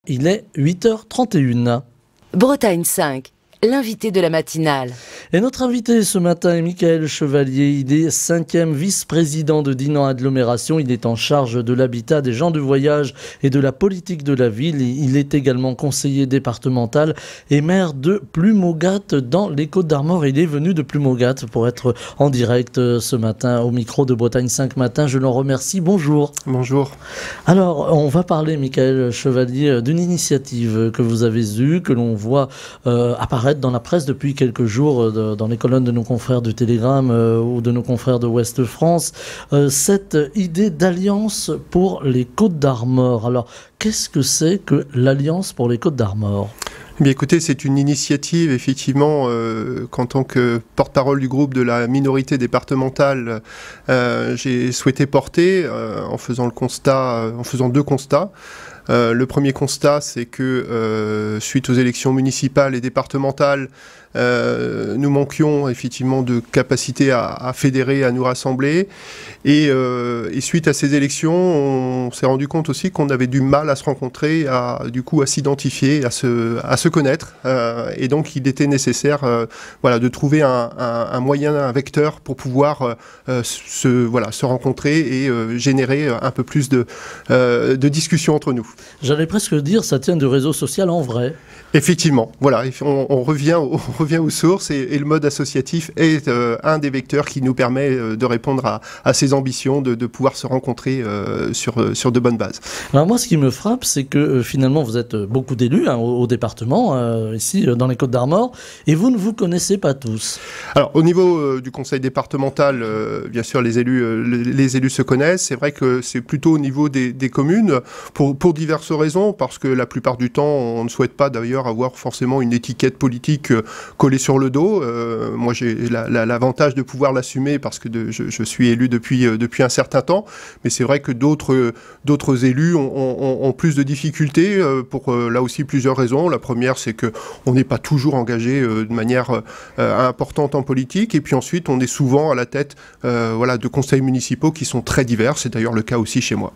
il est 8h31. Bretagne 5, l'invité de la matinale. Et notre invité ce matin est Michael Chevalier. Il est 5e vice-président de Dinan Agglomération. Il est en charge de l'habitat, des gens du voyage et de la politique de la ville. Il est également conseiller départemental et maire de Plumogat dans les Côtes-d'Armor. Il est venu de Plumogat pour être en direct ce matin au micro de Bretagne 5 matin. Je l'en remercie. Bonjour. Bonjour. Alors, on va parler, Michael Chevalier, d'une initiative que vous avez eue, que l'on voit apparaître dans la presse depuis quelques jours, dans les colonnes de nos confrères du Télégramme ou de nos confrères de Ouest France, cette idée d'alliance pour les Côtes-d'Armor. Alors, qu'est-ce que c'est que l'Alliance pour les Côtes-d'Armor ? Eh bien, écoutez, c'est une initiative, effectivement, qu'en tant que porte-parole du groupe de la minorité départementale, j'ai souhaité porter en faisant deux constats. Le premier constat, c'est que suite aux élections municipales et départementales, nous manquions effectivement de capacité à fédérer, à nous rassembler. Et suite à ces élections, on s'est rendu compte aussi qu'on avait du mal à se rencontrer, à s'identifier, à se connaître. Et donc, il était nécessaire de trouver un moyen, un vecteur pour pouvoir se rencontrer et générer un peu plus de discussions entre nous. J'allais presque dire, ça tient du réseau social en vrai. Effectivement, voilà, on revient aux sources et le mode associatif est un des vecteurs qui nous permet de répondre à ces ambitions, de pouvoir se rencontrer sur de bonnes bases. Alors moi, ce qui me frappe, c'est que finalement, vous êtes beaucoup d'élus au département, ici dans les Côtes-d'Armor, et vous ne vous connaissez pas tous. Alors au niveau du conseil départemental, bien sûr, les élus se connaissent. C'est vrai que c'est plutôt au niveau des communes, pour diverses raisons, parce que la plupart du temps, on ne souhaite pas d'ailleurs avoir forcément une étiquette politique collée sur le dos. Moi, j'ai l'avantage de pouvoir l'assumer parce que je suis élu depuis un certain temps, mais c'est vrai que d'autres élus ont plus de difficultés pour là aussi plusieurs raisons. La première, c'est qu'on n'est pas toujours engagé de manière importante en politique, et puis ensuite, on est souvent à la tête de conseils municipaux qui sont très divers. C'est d'ailleurs le cas aussi chez moi.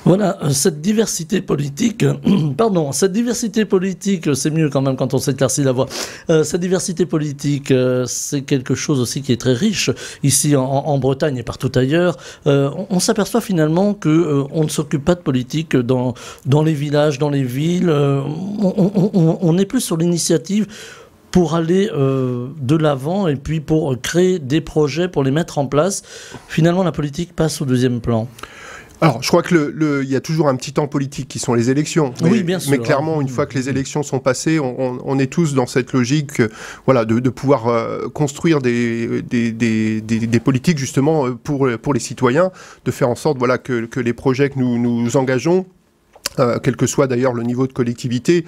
Voilà, cette diversité politique, c'est mieux quand même quand on s'éclaircit la voix. Cette diversité politique, c'est quelque chose aussi qui est très riche ici en Bretagne et partout ailleurs. On s'aperçoit finalement qu'on ne s'occupe pas de politique dans les villages, dans les villes. On est plus sur l'initiative pour aller de l'avant et puis pour créer des projets, pour les mettre en place. Finalement, la politique passe au deuxième plan. Alors, je crois qu'il y a toujours un petit temps politique qui sont les élections. Oui, bien sûr. Mais clairement, une fois que les élections sont passées, on est tous dans cette logique de pouvoir construire des politiques justement pour les citoyens, de faire en sorte que les projets que nous engageons, quel que soit d'ailleurs le niveau de collectivité,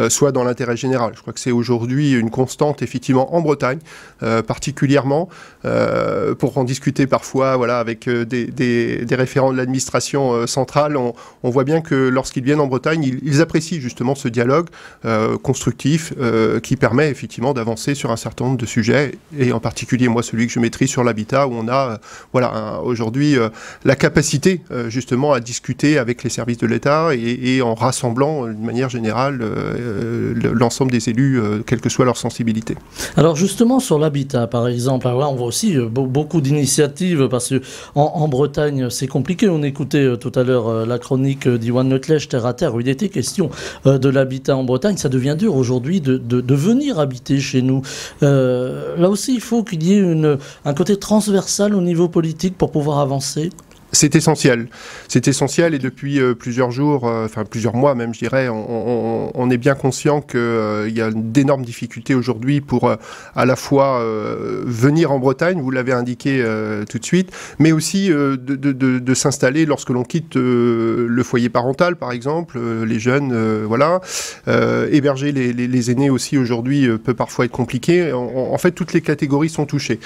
soit dans l'intérêt général. Je crois que c'est aujourd'hui une constante, effectivement, en Bretagne, particulièrement, pour en discuter parfois avec des référents de l'administration centrale. On voit bien que lorsqu'ils viennent en Bretagne, ils apprécient justement ce dialogue constructif qui permet effectivement d'avancer sur un certain nombre de sujets, et en particulier, moi, celui que je maîtrise sur l'habitat, où on a aujourd'hui la capacité justement à discuter avec les services de l'État et en rassemblant, d'une manière générale, l'ensemble des élus, quelle que soit leur sensibilité. Alors justement, sur l'habitat, par exemple, on voit aussi beaucoup d'initiatives, parce qu'en Bretagne, c'est compliqué. On écoutait tout à l'heure la chronique d'Iwan Letlèche, Terre à Terre, où il était question de l'habitat en Bretagne. Ça devient dur aujourd'hui de venir habiter chez nous. Là aussi, il faut qu'il y ait un côté transversal au niveau politique pour pouvoir avancer. C'est essentiel. C'est essentiel, et depuis plusieurs jours, plusieurs mois même, je dirais, on est bien conscient qu'il y a d'énormes difficultés aujourd'hui pour à la fois venir en Bretagne, vous l'avez indiqué tout de suite, mais aussi de s'installer lorsque l'on quitte le foyer parental, par exemple, les jeunes, héberger les aînés aussi aujourd'hui peut parfois être compliqué. En fait, toutes les catégories sont touchées.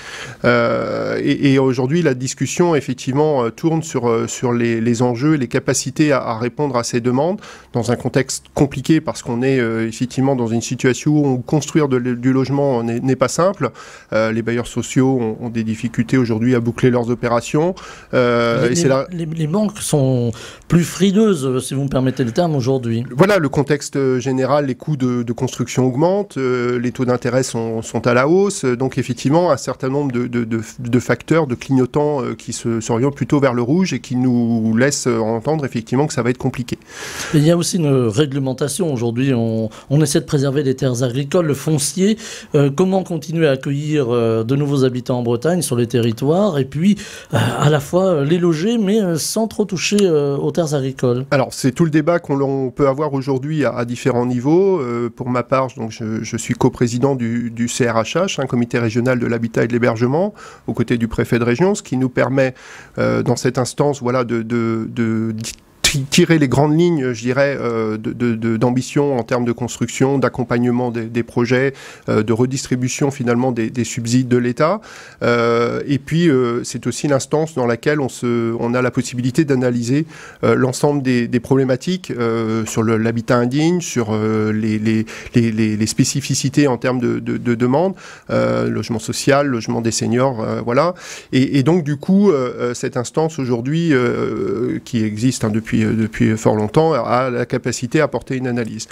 Et aujourd'hui, la discussion, effectivement, tourne répondre sur les enjeux et les capacités à répondre à ces demandes dans un contexte compliqué parce qu'on est effectivement dans une situation où construire du logement n'est pas simple. Les bailleurs sociaux ont des difficultés aujourd'hui à boucler leurs opérations. Les banques sont plus frileuses, si vous me permettez le terme, aujourd'hui. Voilà, le contexte général, les coûts de construction augmentent, les taux d'intérêt sont à la hausse, donc effectivement un certain nombre de facteurs, de clignotants qui s'orientent plutôt vers le rouge et qui nous laissent entendre effectivement que ça va être compliqué. Il y a aussi une réglementation aujourd'hui, on essaie de préserver les terres agricoles, le foncier, comment continuer à accueillir de nouveaux habitants en Bretagne sur les territoires et puis à la fois les loger mais sans trop toucher aux terres agricoles. Alors c'est tout le débat qu'on peut avoir aujourd'hui à différents niveaux. Pour ma part, donc, je suis coprésident du CRHH, un comité régional de l'habitat et de l'hébergement, aux côtés du préfet de région, ce qui nous permet dans cette instance de tirer les grandes lignes, je dirais, d'ambition en termes de construction, d'accompagnement des projets, de redistribution finalement des subsides de l'État. Et puis, c'est aussi l'instance dans laquelle on a la possibilité d'analyser l'ensemble des problématiques sur l'habitat indigne, sur les spécificités en termes de demande, logement social, logement des seniors, voilà. Et donc, du coup, cette instance aujourd'hui, qui existe depuis fort longtemps, a la capacité à porter une analyse.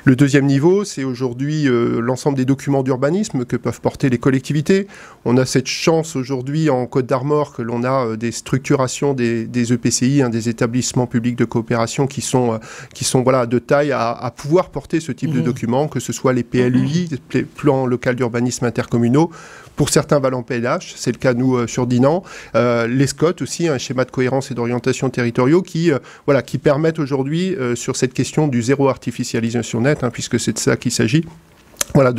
Le deuxième niveau, c'est aujourd'hui l'ensemble des documents d'urbanisme que peuvent porter les collectivités. On a cette chance aujourd'hui en Côte d'Armor que l'on a des structurations des EPCI, des établissements publics de coopération qui sont voilà, de taille à pouvoir porter ce type de documents, que ce soit les PLUI, les plans locaux d'urbanisme intercommunaux, pour certains valent en PLH, c'est le cas nous sur Dinan, les SCOT aussi, un schéma de cohérence et d'orientation territoriaux qui permettent aujourd'hui sur cette question du zéro artificialisation nette, puisque c'est de ça qu'il s'agit. Voilà,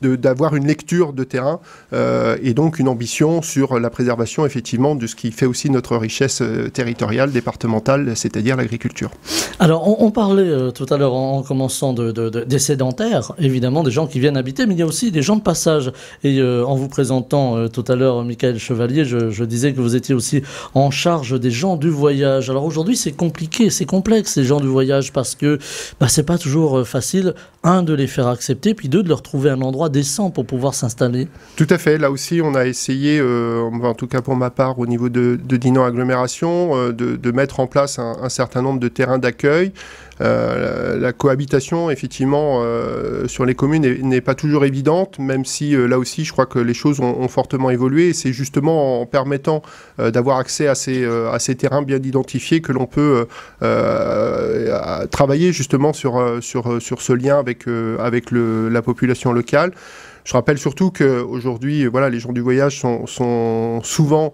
d'avoir une lecture de terrain et donc une ambition sur la préservation effectivement de ce qui fait aussi notre richesse territoriale, départementale, c'est-à-dire l'agriculture. Alors on parlait tout à l'heure en commençant des sédentaires, évidemment des gens qui viennent habiter, mais il y a aussi des gens de passage. Et en vous présentant tout à l'heure Michael Chevalier, je disais que vous étiez aussi en charge des gens du voyage. Alors aujourd'hui c'est compliqué, c'est complexe ces gens du voyage parce que c'est pas toujours facile, de les faire accepter, puis de leur trouver un endroit décent pour pouvoir s'installer. Tout à fait. Là aussi, on a essayé, en tout cas pour ma part, au niveau de Dinan Agglomération, de mettre en place un certain nombre de terrains d'accueil. La cohabitation, effectivement, sur les communes n'est pas toujours évidente, même si là aussi, je crois que les choses ont fortement évolué. Et c'est justement en permettant d'avoir accès à ces terrains bien identifiés que l'on peut travailler justement sur ce lien avec la population locale. Je rappelle surtout qu'aujourd'hui, voilà, les gens du voyage sont souvent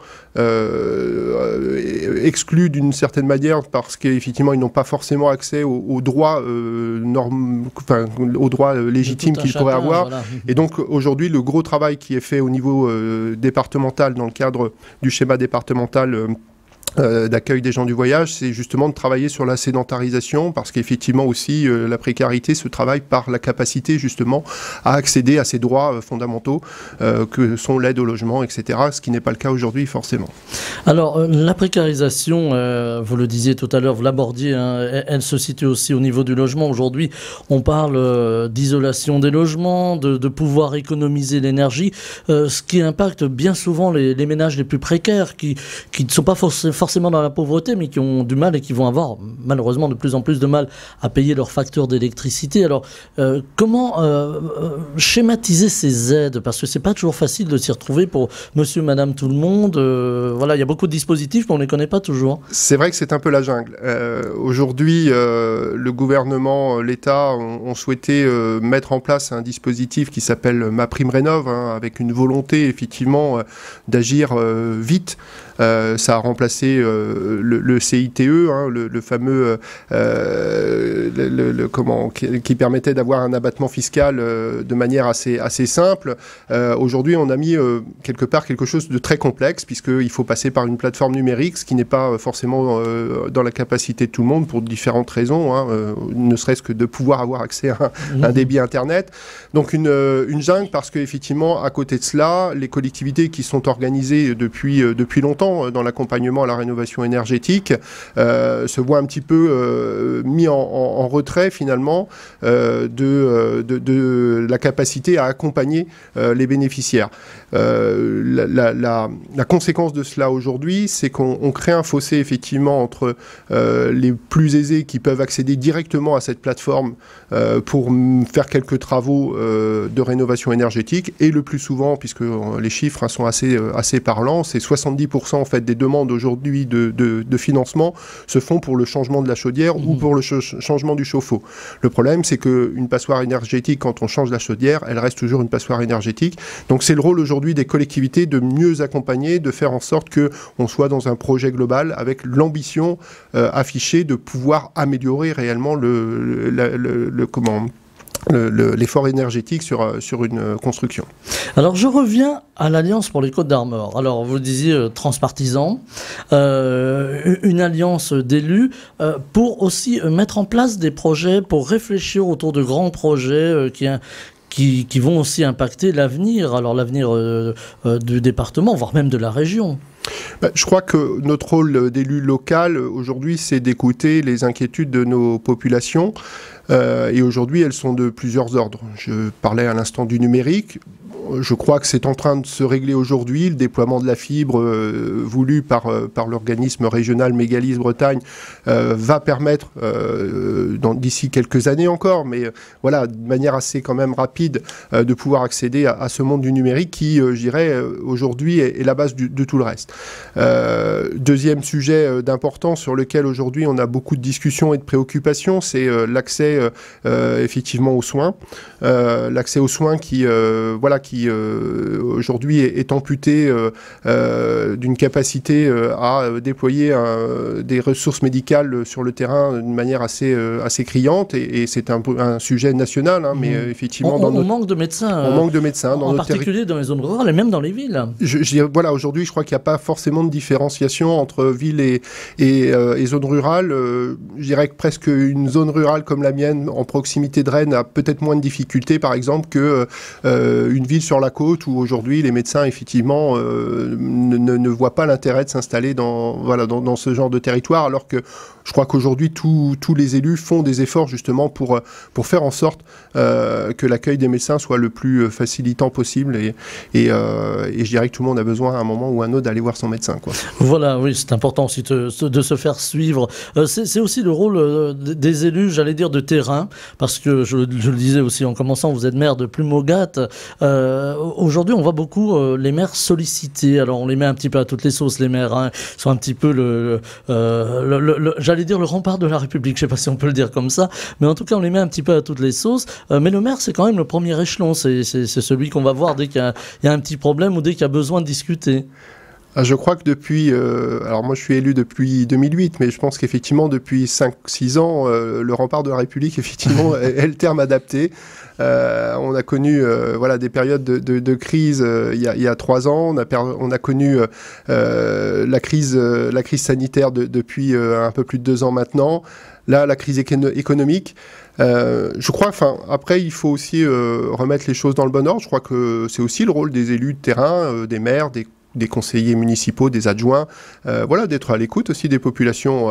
exclus d'une certaine manière parce qu'effectivement, ils n'ont pas forcément accès aux droits légitimes qu'ils pourraient avoir. Voilà. Et donc, aujourd'hui, le gros travail qui est fait au niveau départemental, dans le cadre du schéma départemental d'accueil des gens du voyage, c'est justement de travailler sur la sédentarisation, parce qu'effectivement aussi la précarité se travaille par la capacité justement à accéder à ces droits fondamentaux que sont l'aide au logement, etc., ce qui n'est pas le cas aujourd'hui forcément. Alors la précarisation, vous le disiez tout à l'heure, vous l'abordiez, elle se situe aussi au niveau du logement. Aujourd'hui on parle d'isolation des logements, de pouvoir économiser l'énergie, ce qui impacte bien souvent les ménages les plus précaires qui ne sont pas forcément dans la pauvreté, mais qui ont du mal et qui vont avoir malheureusement de plus en plus de mal à payer leurs factures d'électricité. Alors, comment schématiser ces aides? Parce que c'est pas toujours facile de s'y retrouver pour monsieur, madame, tout le monde. Voilà, il y a beaucoup de dispositifs, mais on ne les connaît pas toujours. C'est vrai que c'est un peu la jungle. Aujourd'hui, le gouvernement, l'État ont souhaité mettre en place un dispositif qui s'appelle MaPrimeRénov', avec une volonté effectivement d'agir vite. Ça a remplacé le CITE, le fameux qui permettait d'avoir un abattement fiscal de manière assez simple. Aujourd'hui, on a mis quelque part quelque chose de très complexe, puisqu'il faut passer par une plateforme numérique, ce qui n'est pas forcément dans la capacité de tout le monde pour différentes raisons, ne serait-ce que de pouvoir avoir accès à un débit Internet. Donc une jungle, parce qu'effectivement, à côté de cela, les collectivités qui sont organisées depuis longtemps dans l'accompagnement à la rénovation énergétique se voit un petit peu mis en retrait finalement de la capacité à accompagner les bénéficiaires. La conséquence de cela aujourd'hui, c'est qu'on crée un fossé effectivement entre les plus aisés qui peuvent accéder directement à cette plateforme pour faire quelques travaux de rénovation énergétique, et le plus souvent, puisque les chiffres sont assez parlants, c'est 70% en fait des demandes aujourd'hui de financement se font pour le changement de la chaudière ou pour le changement du chauffe-eau. Le problème, c'est qu'une passoire énergétique, quand on change la chaudière, elle reste toujours une passoire énergétique. Donc c'est le rôle aujourd'hui des collectivités de mieux accompagner, de faire en sorte qu'on soit dans un projet global avec l'ambition affichée de pouvoir améliorer réellement l'effort énergétique sur une construction. Alors je reviens à l'Alliance pour les Côtes d'Armor. Alors vous disiez transpartisan, une alliance d'élus pour aussi mettre en place des projets, pour réfléchir autour de grands projets qui vont aussi impacter l'avenir, alors l'avenir du département, voire même de la région. Je crois que notre rôle d'élu local aujourd'hui, c'est d'écouter les inquiétudes de nos populations. Et aujourd'hui, elles sont de plusieurs ordres. Je parlais à l'instant du numérique. Je crois que c'est en train de se régler aujourd'hui. Le déploiement de la fibre voulu par l'organisme régional Mégalis Bretagne va permettre, d'ici quelques années encore, mais voilà, de manière assez quand même rapide, de pouvoir accéder à ce monde du numérique qui, je dirais, aujourd'hui est la base de tout le reste. Deuxième sujet d'importance sur lequel aujourd'hui on a beaucoup de discussions et de préoccupations, c'est l'accès effectivement aux soins. L'accès aux soins qui aujourd'hui est amputé d'une capacité à déployer des ressources médicales sur le terrain d'une manière assez criante, et c'est un sujet national, hein, mais effectivement... On manque de médecins. On manque de médecins. En particulier dans les zones rurales et même dans les villes. Voilà, aujourd'hui, je crois qu'il n'y a pas forcément de différenciation entre villes et zones rurales. Je dirais que presque une zone rurale comme la mienne, en proximité de Rennes, a peut-être moins de difficultés, par exemple, qu'une ville sur la côte où aujourd'hui les médecins effectivement ne voient pas l'intérêt de s'installer dans ce genre de territoire, alors que je crois qu'aujourd'hui tous les élus font des efforts justement pour faire en sorte que l'accueil des médecins soit le plus facilitant possible, et je dirais que tout le monde a besoin à un moment ou à un autre d'aller voir son médecin, quoi. Voilà, oui, c'est important aussi de se faire suivre. C'est aussi le rôle des élus, j'allais dire de terrain, parce que je le disais aussi en commençant, vous êtes maire de Plumogat. Aujourd'hui, on voit beaucoup les maires sollicités. Alors, on les met un petit peu à toutes les sauces, les maires. Hein. Ils sont un petit peu j'allais dire le rempart de la République. Je ne sais pas si on peut le dire comme ça. Mais en tout cas, on les met un petit peu à toutes les sauces. Mais le maire, c'est quand même le premier échelon. C'est celui qu'on va voir dès qu'il y a un petit problème ou dès qu'il y a besoin de discuter. Je crois que depuis... alors moi je suis élu depuis 2008, mais je pense qu'effectivement depuis 5-6 ans, le rempart de la République effectivement est le terme adapté. On a connu des périodes de crise il y a 3 ans. On a connu la crise sanitaire depuis un peu plus de 2 ans maintenant. Là, la crise économique. Je crois, après, il faut aussi remettre les choses dans le bon ordre. Je crois que c'est aussi le rôle des élus de terrain, des maires, des conseillers municipaux, des adjoints, d'être à l'écoute aussi des populations.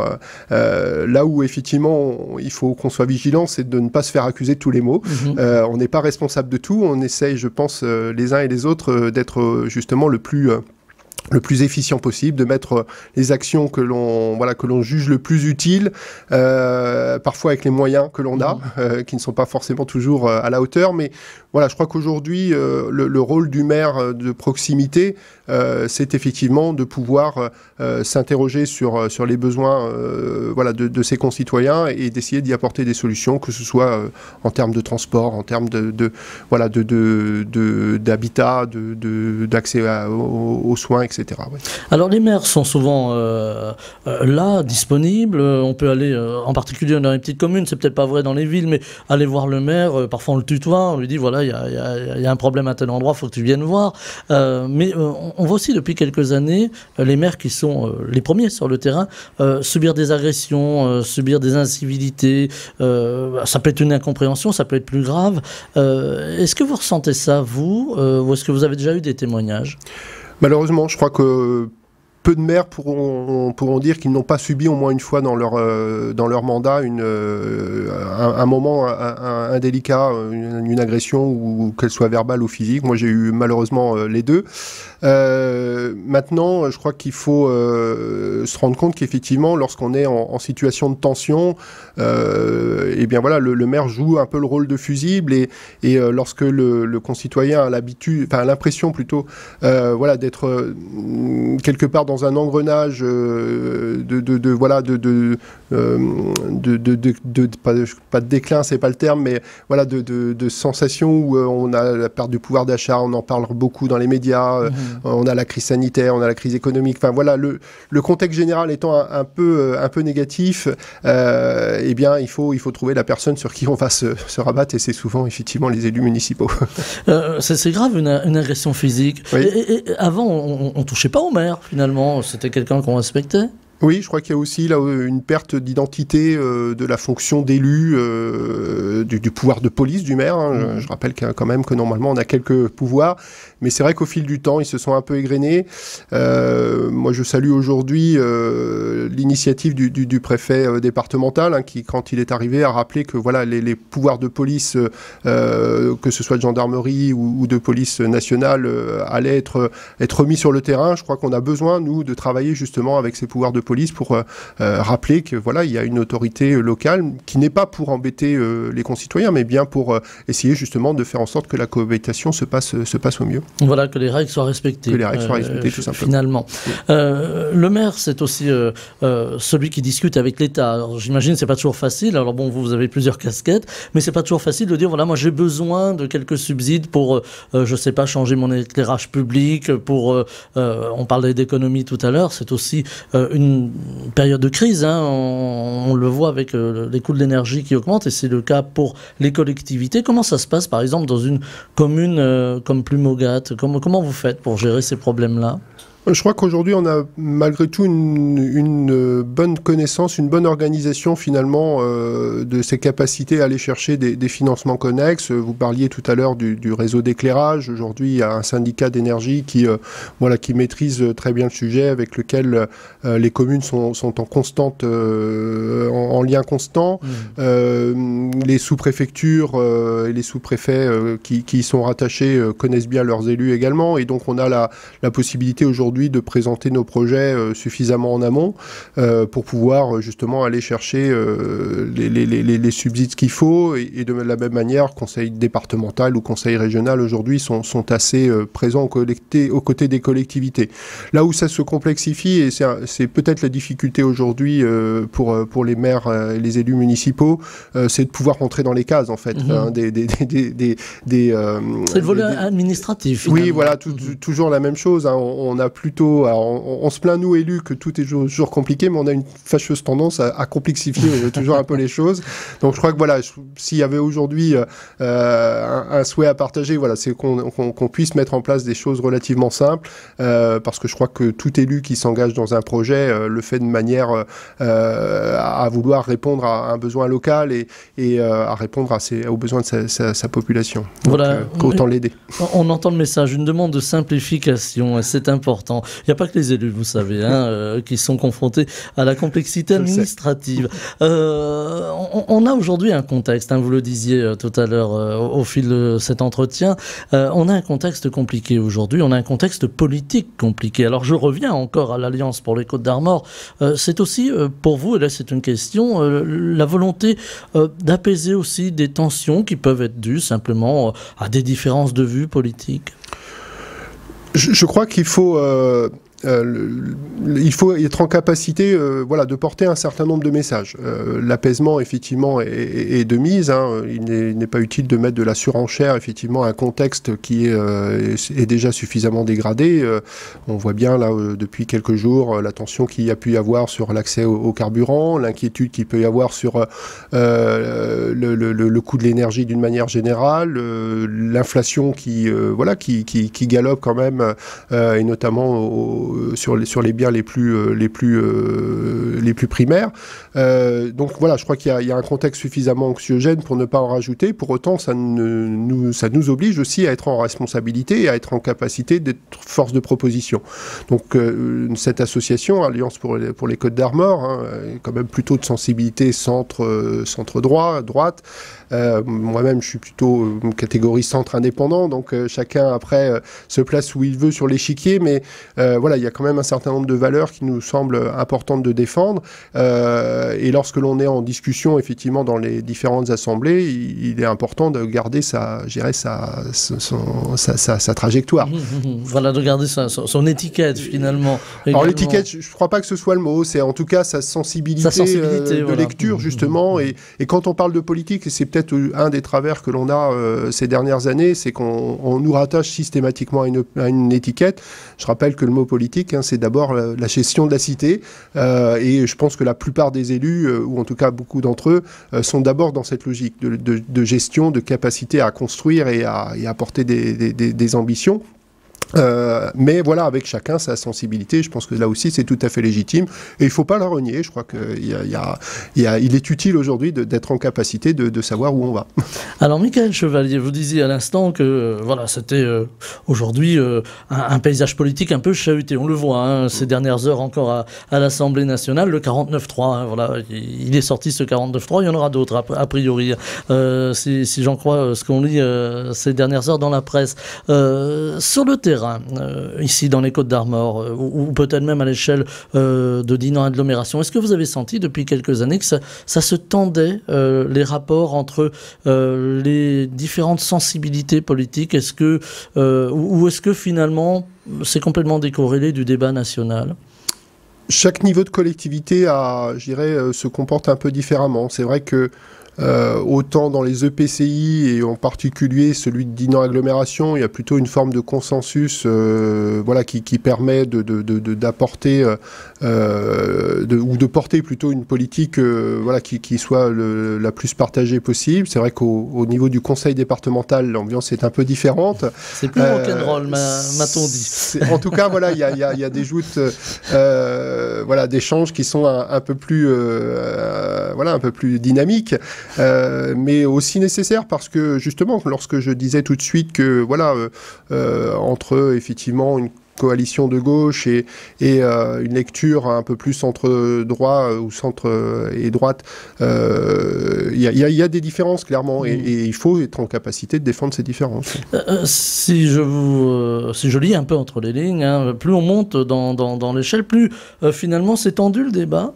Là où effectivement il faut qu'on soit vigilant, c'est de ne pas se faire accuser de tous les maux. On n'est pas responsable de tout. On essaye, je pense, les uns et les autres, d'être justement le plus efficient possible, de mettre les actions que l'on juge le plus utiles, parfois avec les moyens que l'on a, qui ne sont pas forcément toujours à la hauteur, mais voilà, je crois qu'aujourd'hui, le rôle du maire de proximité, c'est effectivement de pouvoir s'interroger sur les besoins de ses concitoyens et d'essayer d'y apporter des solutions, que ce soit en termes de transport, en termes d'habitat, d'accès aux soins, etc. Ouais. Alors les maires sont souvent là, disponibles. On peut aller, en particulier dans les petites communes, c'est peut-être pas vrai dans les villes, mais aller voir le maire, parfois on le tutoie, on lui dit voilà, il y a un problème à tel endroit, il faut que tu viennes voir. Mais on voit aussi depuis quelques années les maires qui sont les premiers sur le terrain subir des agressions, subir des incivilités. Ça peut être une incompréhension, ça peut être plus grave. Est-ce que vous ressentez ça, vous, ou est-ce que vous avez déjà eu des témoignages ? Malheureusement, je crois que peu de maires pourront dire qu'ils n'ont pas subi au moins une fois dans leur mandat un moment indélicat, une agression, ou qu'elle soit verbale ou physique. Moi, j'ai eu malheureusement les deux. Maintenant, je crois qu'il faut se rendre compte qu'effectivement, lorsqu'on est en situation de tension, et bien voilà, le maire joue un peu le rôle de fusible, et lorsque le concitoyen a l'impression plutôt, voilà, d'être quelque part dans un engrenage pas de déclin, c'est pas le terme, mais voilà, de sensations où on a la perte du pouvoir d'achat, on en parle beaucoup dans les médias, on a la crise sanitaire, on a la crise économique, enfin voilà, le contexte général étant un peu négatif, eh bien il faut trouver la personne sur qui on va se rabattre, et c'est souvent effectivement les élus municipaux. C'est grave une agression physique. Oui. Et avant, on touchait pas au maire finalement, c'était quelqu'un qu'on respectait. Oui, je crois qu'il y a aussi là une perte d'identité de la fonction d'élu, du pouvoir de police du maire. Hein. Je rappelle quand même que normalement on a quelques pouvoirs, mais c'est vrai qu'au fil du temps ils se sont un peu égrenés. Moi je salue aujourd'hui l'initiative du préfet départemental, hein, qui, quand il est arrivé, a rappelé que voilà, les pouvoirs de police, que ce soit de gendarmerie ou de police nationale, allaient être remis sur le terrain. Je crois qu'on a besoin, nous, de travailler justement avec ces pouvoirs de police pour rappeler que voilà, il y a une autorité locale qui n'est pas pour embêter les concitoyens, mais bien pour essayer justement de faire en sorte que la cohabitation se passe au mieux. Voilà, que les règles soient respectées. Que les règles soient respectées, tout simplement. Finalement. Le maire, c'est aussi celui qui discute avec l'État. Alors, j'imagine que c'est pas toujours facile. Alors bon, vous avez plusieurs casquettes, mais c'est pas toujours facile de dire, voilà, moi j'ai besoin de quelques subsides pour, je sais pas, changer mon éclairage public, pour, on parlait d'économie tout à l'heure, c'est aussi une période de crise, hein. On le voit avec les coûts de l'énergie qui augmentent, et c'est le cas pour les collectivités. Comment ça se passe, par exemple, dans une commune comme Plumogat? Comment vous faites pour gérer ces problèmes-là? Je crois qu'aujourd'hui, on a malgré tout une bonne connaissance, une bonne organisation finalement de ses capacités à aller chercher des financements connexes. Vous parliez tout à l'heure du réseau d'éclairage. Aujourd'hui, il y a un syndicat d'énergie qui maîtrise très bien le sujet, avec lequel les communes sont en constante, en lien constant. Les sous-préfectures et les sous-préfets qui y sont rattachés connaissent bien leurs élus également, et donc on a la possibilité aujourd'hui de présenter nos projets suffisamment en amont pour pouvoir justement aller chercher les subsides qu'il faut, et de la même manière, conseil départemental ou conseil régional aujourd'hui sont assez présents aux côtés des collectivités. Là où ça se complexifie, et c'est peut-être la difficulté aujourd'hui pour les maires et les élus municipaux, c'est de pouvoir rentrer dans les cases en fait. C'est le volet administratif. Finalement. Oui, voilà, toujours la même chose. Hein. On a plutôt, on se plaint nous élus que tout est toujours compliqué, mais on a une fâcheuse tendance à complexifier toujours un peu les choses. Donc je crois que voilà, s'il y avait aujourd'hui un souhait à partager, voilà, c'est qu'on puisse mettre en place des choses relativement simples, parce que je crois que tout élu qui s'engage dans un projet le fait de manière à vouloir répondre à un besoin local et à répondre aux besoins de sa population. Donc, voilà. Autant l'aider. On entend le message, une demande de simplification, et c'est important. Il n'y a pas que les élus, vous savez, hein, qui sont confrontés à la complexité administrative. On a aujourd'hui un contexte, hein, vous le disiez tout à l'heure au fil de cet entretien, on a un contexte compliqué aujourd'hui, on a un contexte politique compliqué. Alors je reviens encore à l'Alliance pour les Côtes-d'Armor. C'est aussi pour vous, et là c'est une question, la volonté d'apaiser aussi des tensions qui peuvent être dues simplement à des différences de vues politiques. Je crois qu'il faut être en capacité de porter un certain nombre de messages. L'apaisement, effectivement, est de mise. Hein. Il n'est pas utile de mettre de la surenchère, effectivement, à un contexte qui est déjà suffisamment dégradé. On voit bien, là, depuis quelques jours, la tension qu'il y a pu y avoir sur l'accès au carburant, l'inquiétude qu'il peut y avoir sur le coût de l'énergie d'une manière générale, l'inflation qui galope quand même, et notamment sur les biens les plus primaires. Donc voilà, je crois qu'il y a un contexte suffisamment anxiogène pour ne pas en rajouter. Pour autant, ça nous oblige aussi à être en responsabilité et à être en capacité d'être force de proposition. Donc cette association, Alliance pour les Côtes d'Armor, hein, est quand même plutôt de sensibilité centre-droite. Moi-même, je suis plutôt catégorie centre indépendant, donc chacun après se place où il veut sur l'échiquier, mais voilà, il y a quand même un certain nombre de valeurs qui nous semblent importantes de défendre. Et lorsque l'on est en discussion, effectivement, dans les différentes assemblées, il est important de garder sa trajectoire. Voilà, de garder son étiquette, finalement. Alors l'étiquette, je ne crois pas que ce soit le mot, c'est en tout cas sa sensibilité de voilà. lecture, justement. Et quand on parle de politique, et c'est peut-être un des travers que l'on a ces dernières années, c'est qu'on nous rattache systématiquement à une étiquette. Je rappelle que le mot politique, hein, c'est d'abord la gestion de la cité. Et je pense que la plupart des élus, ou en tout cas beaucoup d'entre eux, sont d'abord dans cette logique de gestion, de capacité à construire et à porter des ambitions. Mais voilà, avec chacun sa sensibilité, je pense que là aussi c'est tout à fait légitime et il ne faut pas la renier. Je crois qu'il est utile aujourd'hui d'être en capacité de savoir où on va. Alors Michael Chevalier, vous disiez à l'instant que voilà, c'était aujourd'hui un paysage politique un peu chahuté. On le voit hein, ces dernières heures encore à l'Assemblée nationale, le 49.3. Hein, voilà, il est sorti ce 49.3, il y en aura d'autres a priori. Si j'en crois ce qu'on lit ces dernières heures dans la presse. Sur le terrain, ici dans les Côtes d'Armor, ou peut-être même à l'échelle de Dinan Agglomération. Est-ce que vous avez senti depuis quelques années que ça se tendait, les rapports entre les différentes sensibilités politiques? Est-ce que, ou est-ce que finalement c'est complètement décorrélé du débat national? Chaque niveau de collectivité se comporte un peu différemment. C'est vrai que autant dans les EPCI et en particulier celui de Dinan Agglomération, il y a plutôt une forme de consensus voilà, qui permet d'apporter ou de porter plutôt une politique voilà, qui soit la plus partagée possible. C'est vrai qu'au niveau du conseil départemental, l'ambiance est un peu différente. C'est plus rock'n'roll, m'a-t-on dit. En tout cas, voilà, il y a des joutes voilà, d'échanges qui sont un peu plus dynamiques. Mais aussi nécessaire parce que justement, lorsque je disais tout de suite que voilà, entre effectivement une coalition de gauche et une lecture un peu plus centre droit ou centre et droite, il y a des différences clairement et il faut être en capacité de défendre ces différences. Si je lis un peu entre les lignes, hein, plus on monte dans l'échelle, plus finalement c'est tendu le débat.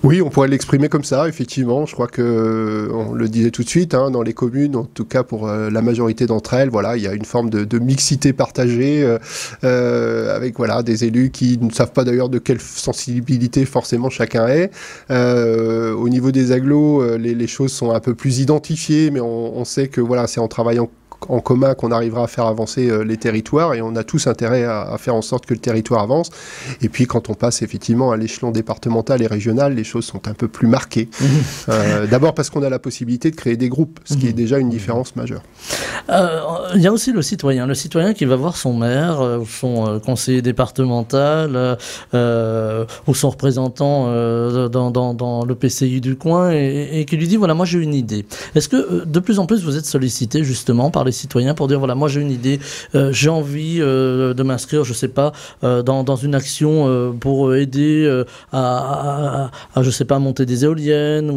Oui, on pourrait l'exprimer comme ça, effectivement. Je crois qu'on le disait tout de suite, hein, dans les communes, en tout cas pour la majorité d'entre elles, voilà, il y a une forme de mixité partagée avec voilà, des élus qui ne savent pas d'ailleurs de quelle sensibilité forcément chacun est. Au niveau des agglos, les choses sont un peu plus identifiées, mais on sait que voilà, c'est en travaillant en commun qu'on arrivera à faire avancer les territoires et on a tous intérêt à faire en sorte que le territoire avance. Et puis quand on passe effectivement à l'échelon départemental et régional, les choses sont un peu plus marquées. D'abord parce qu'on a la possibilité de créer des groupes, ce qui est déjà une différence majeure. Il y a aussi le citoyen qui va voir son maire, son conseiller départemental ou son représentant dans le PCI du coin et qui lui dit voilà, moi j'ai une idée. Est-ce que de plus en plus vous êtes sollicité justement par les citoyens pour dire voilà, moi j'ai une idée, j'ai envie de m'inscrire, je sais pas, dans une action pour aider à je sais pas, monter des éoliennes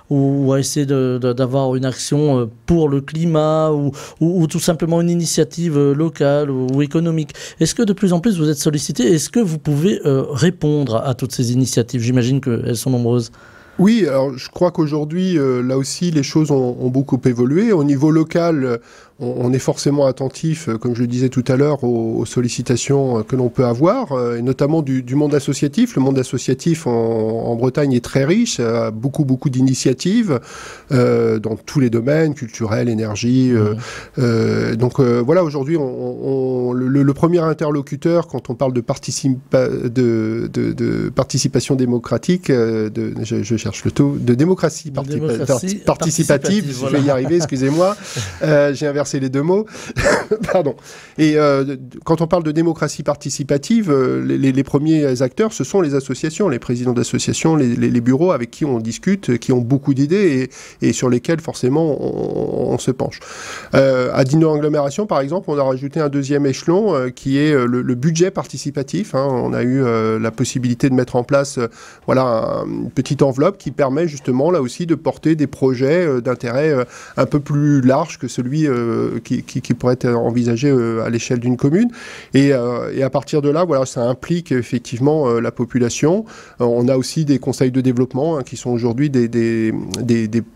ou à essayer d'avoir une action pour le climat ou tout simplement une initiative locale ou économique. Est-ce que de plus en plus vous êtes sollicité? Est-ce que vous pouvez répondre à toutes ces initiatives? J'imagine qu'elles sont nombreuses. Oui, alors je crois qu'aujourd'hui, là aussi, les choses ont beaucoup évolué. Au niveau local, on est forcément attentif, comme je le disais tout à l'heure, aux sollicitations que l'on peut avoir, et notamment du monde associatif. Le monde associatif en Bretagne est très riche, a beaucoup d'initiatives dans tous les domaines, culturels, énergie. Donc voilà, aujourd'hui, le premier interlocuteur, quand on parle de participation démocratique, je cherche le taux, de démocratie participative, je vais y arriver, excusez-moi, j'ai inversé inverser les deux mots. Pardon. Et quand on parle de démocratie participative, les premiers acteurs, ce sont les associations, les présidents d'associations, les bureaux avec qui on discute, qui ont beaucoup d'idées et sur lesquels forcément on se penche. À Dino Agglomération, par exemple, on a rajouté un deuxième échelon qui est le budget participatif. On a eu la possibilité de mettre en place une petite enveloppe qui permet justement là aussi de porter des projets d'intérêt un peu plus large que celui qui pourrait être envisagé à l'échelle d'une commune. Et à partir de là, ça implique effectivement la population. On a aussi des conseils de développement qui sont aujourd'hui des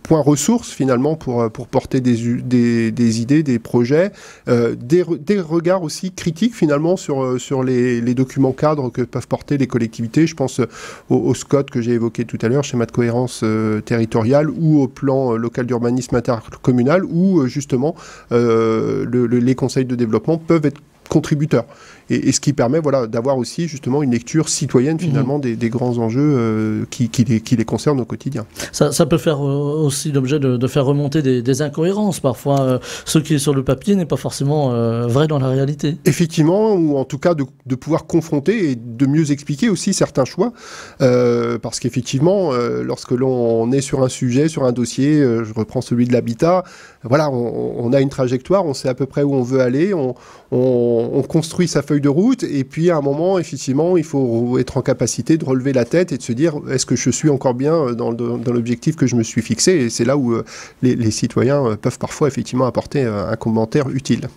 points ressources finalement pour porter des idées, des projets, des regards aussi critiques finalement sur les documents cadres que peuvent porter les collectivités. Je pense au SCOT que j'ai évoqué tout à l'heure, schéma de cohérence territoriale, ou au plan local d'urbanisme intercommunal, où justement les conseils de développement peuvent être contributeurs. Et ce qui permet d'avoir aussi justement une lecture citoyenne finalement des grands enjeux qui les concernent au quotidien. Ça peut faire aussi l'objet de faire remonter des incohérences. Parfois, ce qui est sur le papier n'est pas forcément vrai dans la réalité. Effectivement, ou en tout cas de pouvoir confronter et de mieux expliquer aussi certains choix. Parce qu'effectivement, lorsque l'on est sur un sujet, sur un dossier, je reprends celui de l'habitat, on a une trajectoire, on sait à peu près où on veut aller, on construit sa feuille de route, et puis à un moment, effectivement, il faut être en capacité de relever la tête et de se dire, est-ce que je suis encore bien dans l'objectif que je me suis fixé? Et c'est là où les citoyens peuvent parfois effectivement apporter un commentaire utile.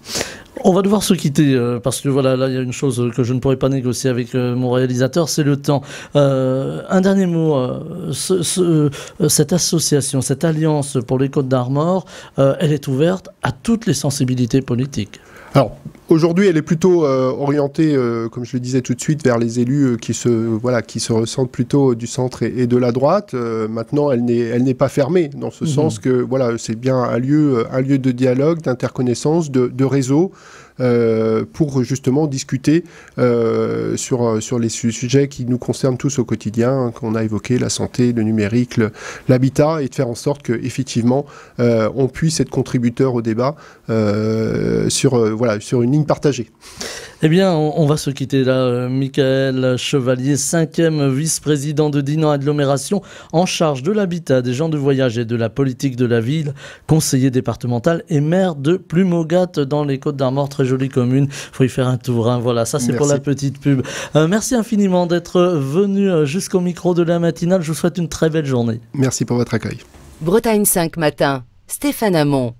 On va devoir se quitter parce que là il y a une chose que je ne pourrais pas négocier avec mon réalisateur, c'est le temps. Un dernier mot, cette association, cette alliance pour les Côtes d'Armor, elle est ouverte à toutes les sensibilités politiques. Alors, aujourd'hui, elle est plutôt orientée, comme je le disais tout de suite, vers les élus qui se ressentent plutôt du centre et de la droite. Maintenant, elle n'est pas fermée, dans ce sens que c'est bien un lieu de dialogue, d'interconnaissance, de réseau, pour justement discuter sur les sujets qui nous concernent tous au quotidien, qu'on a évoqué, la santé, le numérique, l'habitat, et de faire en sorte qu'effectivement, on puisse être contributeur au débat sur une ligne partagée. Eh bien, on va se quitter là. Michael Chevalier, 5e vice-président de Dinan Agglomération, en charge de l'habitat, des gens de voyage et de la politique de la ville, conseiller départemental et maire de Plumogat dans les Côtes-d'Armor, très jolie commune. Il faut y faire un tour. Voilà, ça c'est pour la petite pub. Merci infiniment d'être venu jusqu'au micro de la matinale. Je vous souhaite une très belle journée. Merci pour votre accueil. Bretagne 5 matin, Stéphane Hamon.